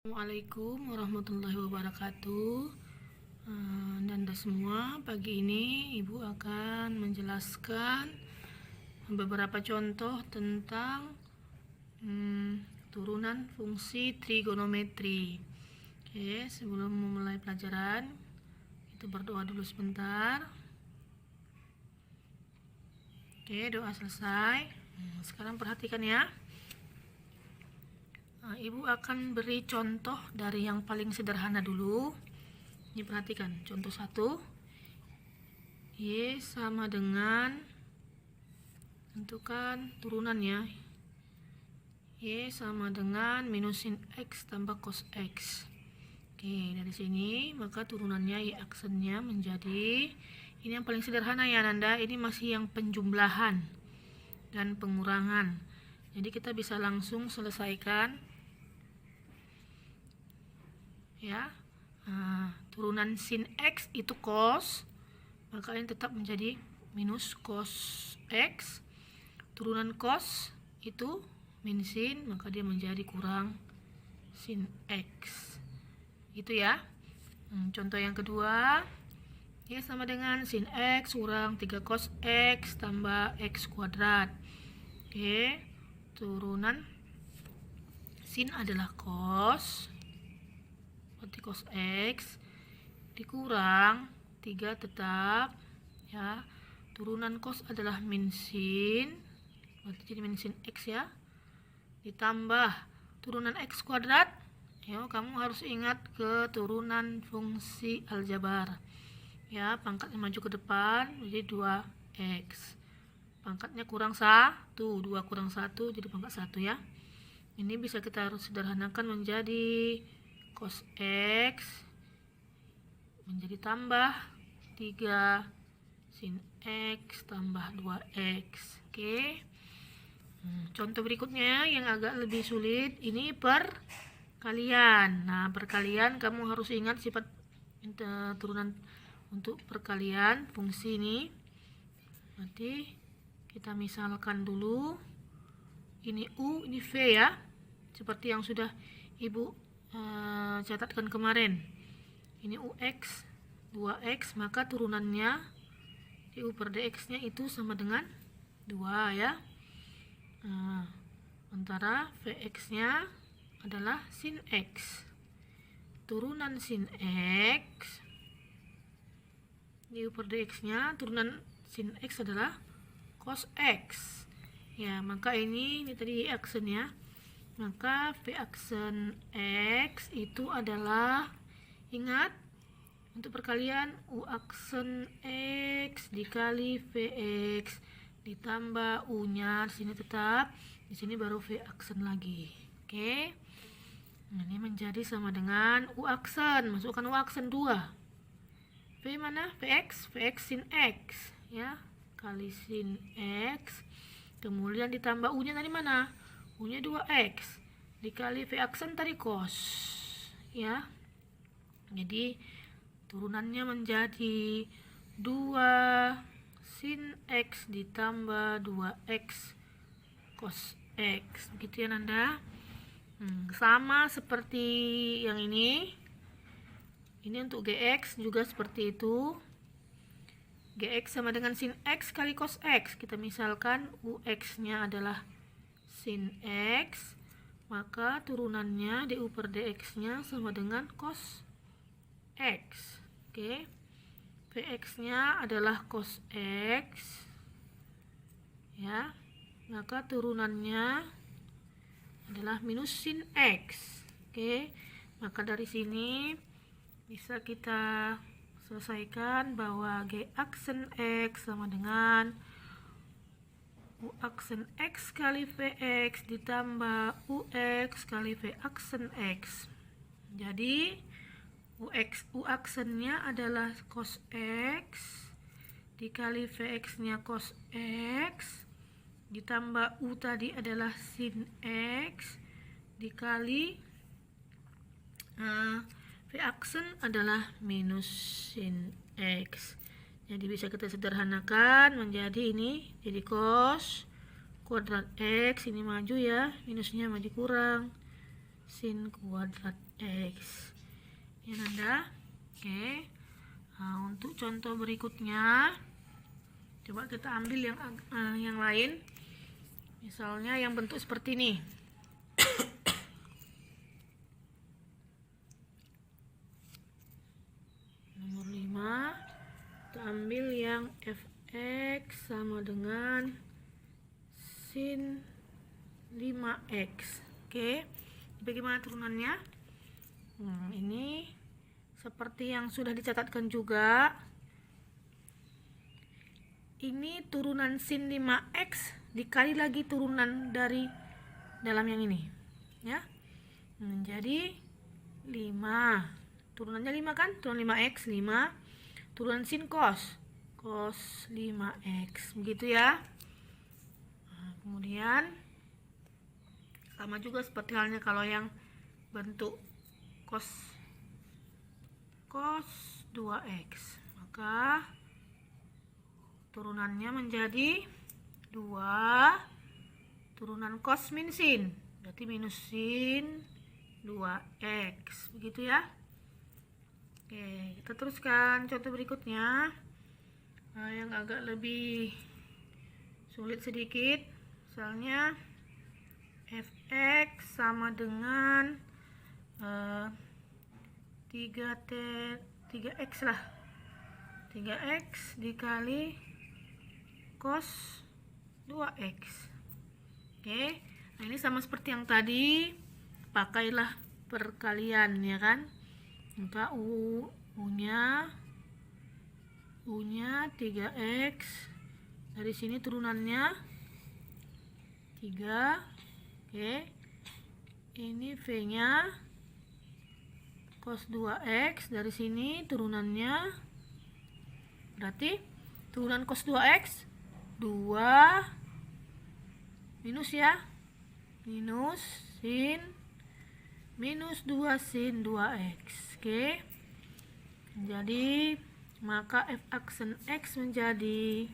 Assalamualaikum warahmatullahi wabarakatuh. Anda semua, pagi ini Ibu akan menjelaskan beberapa contoh tentang turunan fungsi trigonometri. Oke, sebelum memulai pelajaran, kita berdoa dulu sebentar. Oke, doa selesai. Sekarang perhatikan ya. Ibu akan beri contoh dari yang paling sederhana dulu. Ini perhatikan, contoh 1. Y sama dengan, tentukan turunannya. Y sama dengan minus sin X tambah cos X. Oke, dari sini maka turunannya Y aksennya menjadi, ini yang paling sederhana ya Nanda, ini masih yang penjumlahan dan pengurangan. Jadi kita bisa langsung selesaikan ya. Turunan sin X itu cos, maka ini tetap menjadi minus cos X. Turunan cos itu min sin, maka dia menjadi kurang sin X. Itu ya. Contoh yang kedua, ya sama dengan sin X kurang 3 cos X tambah X kuadrat. Oke, turunan sin adalah cos, berarti cos X dikurang 3 tetap ya. Turunan cos adalah min sin, berarti jadi min sin X ya, ditambah turunan X kuadrat. Kamu harus ingat keturunan fungsi aljabar ya, pangkatnya maju ke depan jadi 2x, pangkatnya kurang 1, 2 kurang 1 jadi pangkat 1 ya. Ini bisa kita harus sederhanakan menjadi cos X menjadi tambah 3 sin X tambah 2x. Oke. Contoh berikutnya yang agak lebih sulit, ini perkalian. Nah, perkalian kamu harus ingat sifat turunan untuk perkalian fungsi ini. Nanti kita misalkan dulu, ini U, ini V ya, seperti yang sudah Ibu catatkan kemarin. Ini UX 2x, maka turunannya du per dx nya itu sama dengan 2 ya. Sementara Vx nya adalah sin X. Turunan sin X, du per dx nya turunan sin X adalah cos X ya, maka ini tadi aksen ya, maka V aksen X itu adalah, ingat untuk perkalian U aksen X dikali Vx ditambah U nya di sini tetap, di sini baru V aksen lagi. Oke. Nah, ini menjadi sama dengan U aksen, masukkan U aksen 2. V mana? Vx, Vx sin X ya, kali sin X, kemudian ditambah U nya tadi mana? U nya 2x dikali V aksen tadi cos ya. Jadi turunannya menjadi 2 sin X ditambah 2x cos X. Begitu ya Nanda. Sama seperti yang ini. Ini untuk Gx juga seperti itu. Gx sama dengan sin X kali cos X. Kita misalkan Ux nya adalah sin X, maka turunannya du per dx nya sama dengan cos X. Oke. Vx nya adalah cos X ya, maka turunannya adalah minus sin X. Oke. Maka dari sini bisa kita selesaikan bahwa G aksen X sama dengan U aksen X kali Vx ditambah Ux kali V aksen X. Jadi U aksennya adalah cos X dikali Vx nya cos X ditambah U tadi adalah sin X dikali V aksen adalah minus sin X. Jadi bisa kita sederhanakan menjadi ini, jadi cos kuadrat X, ini maju ya, minusnya maju kurang sin kuadrat X. Ya Nanda. Oke. Nah, untuk contoh berikutnya, coba kita ambil yang lain. Misalnya yang bentuk seperti ini. Nomor 5, kita ambil yang fx sama dengan sin 5x. Oke. Bagaimana turunannya? Ini seperti yang sudah dicatatkan juga. Ini turunan sin 5x dikali lagi turunan dari dalam yang ini, ya. Menjadi 5. Turunannya 5 kan? Turunan 5x 5. Turunan sin cos 5x. Begitu ya. Nah, kemudian sama juga seperti halnya kalau yang bentuk cos 2x, maka turunannya menjadi 2 turunan cos min sin, berarti minus sin 2x. Begitu ya. Oke, kita teruskan contoh berikutnya. Yang agak lebih sulit sedikit. Misalnya fx sama dengan 3x lah. 3x dikali cos 2x. Oke. Nah, ini sama seperti yang tadi. Pakailah perkalian, ya kan? Maka U-nya 3x. Dari sini turunannya 3. Oke. Ini V-nya cos 2x, dari sini turunannya berarti turunan cos 2x 2 minus ya, minus sin minus 2 sin 2x. Oke. Jadi maka f aksen x menjadi,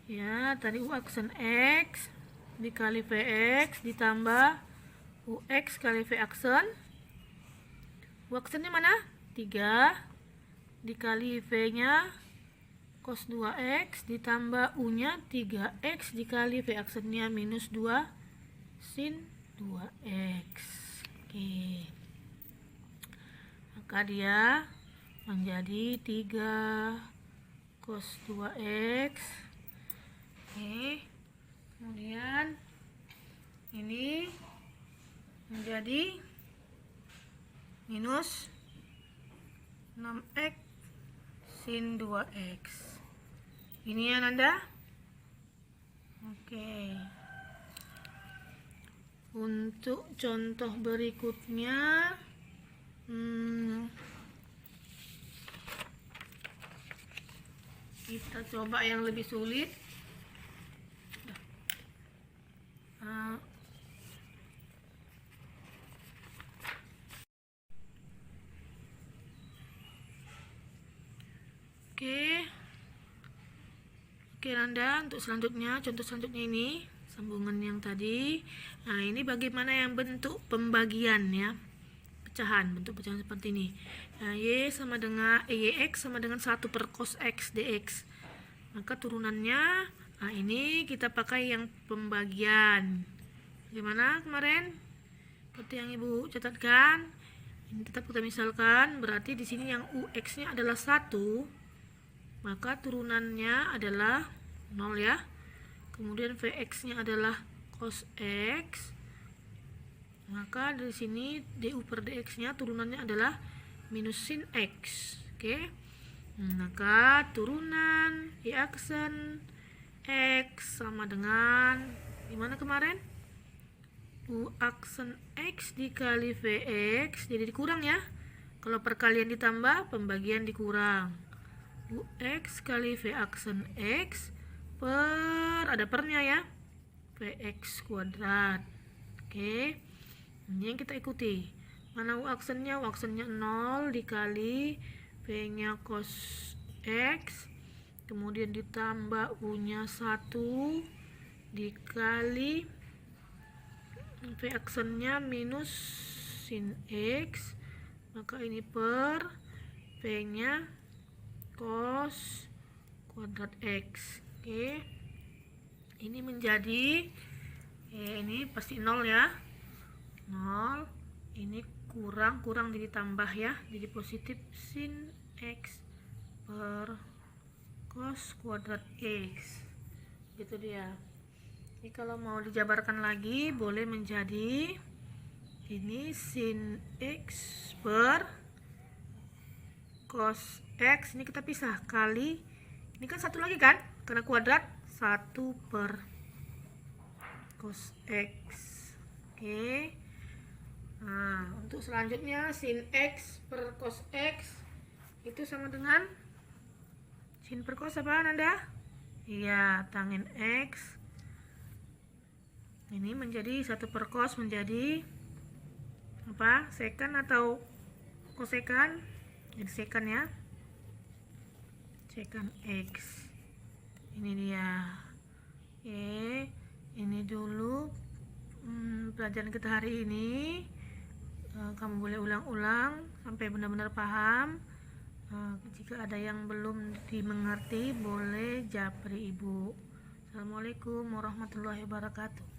ya, tadi u aksen x dikali vx ditambah ux kali v aksen. U aksennya mana? 3 dikali V-nya cos 2x ditambah U-nya 3x dikali V aksennya minus 2 sin 2x. Oke. Maka dia menjadi 3 cos 2x. Oke. Kemudian ini menjadi minus 6x sin 2x. Ini ya Nanda. Oke. Untuk contoh berikutnya, kita coba yang lebih sulit. Oke Nanda, untuk selanjutnya, contoh selanjutnya ini sambungan yang tadi. Nah, ini bagaimana yang bentuk pembagian ya, pecahan, bentuk pecahan seperti ini. Nah, yx sama dengan 1 per cos x dx. Maka turunannya, nah ini kita pakai yang pembagian. Gimana kemarin? Seperti yang Ibu catatkan. Ini tetap kita misalkan, berarti di sini yang ux-nya adalah 1. Maka turunannya adalah 0 ya. Kemudian Vx-nya adalah cos x. Maka dari sini du per dx-nya turunannya adalah minus sin x. Oke. Maka turunan y aksen x sama dengan gimana kemarin? U aksen x dikali Vx, jadi dikurang ya. Kalau perkalian ditambah, pembagian dikurang. Ux kali V aksen X per, ada pernya ya, Vx kuadrat. Oke. Ini yang kita ikuti. Mana U aksennya? U aksennya 0 dikali V-nya cos X. Kemudian ditambah U-nya 1 dikali V aksennya minus sin X, maka ini per P nya cos kuadrat X. Oke, ini menjadi ini pasti 0 ya, 0, ini kurang jadi tambah ya, jadi positif sin X per cos kuadrat X, gitu dia. Ini kalau mau dijabarkan lagi boleh menjadi ini sin X per cos X, ini kita pisah kali, ini kan satu lagi kan, karena kuadrat 1 per cos X. Oke. Nah, untuk selanjutnya sin X per cos X itu sama dengan sin per cos apa Nanda? Iya, tangin X. Ini menjadi 1 per cos menjadi apa? Sekan atau kosekan? Jadi sekan ya. Sekan X. Ini dia. Oke, ini dulu pelajaran kita hari ini. Kamu boleh ulang-ulang sampai benar-benar paham. Jika ada yang belum dimengerti boleh japri ibu. Assalamualaikum warahmatullahi wabarakatuh.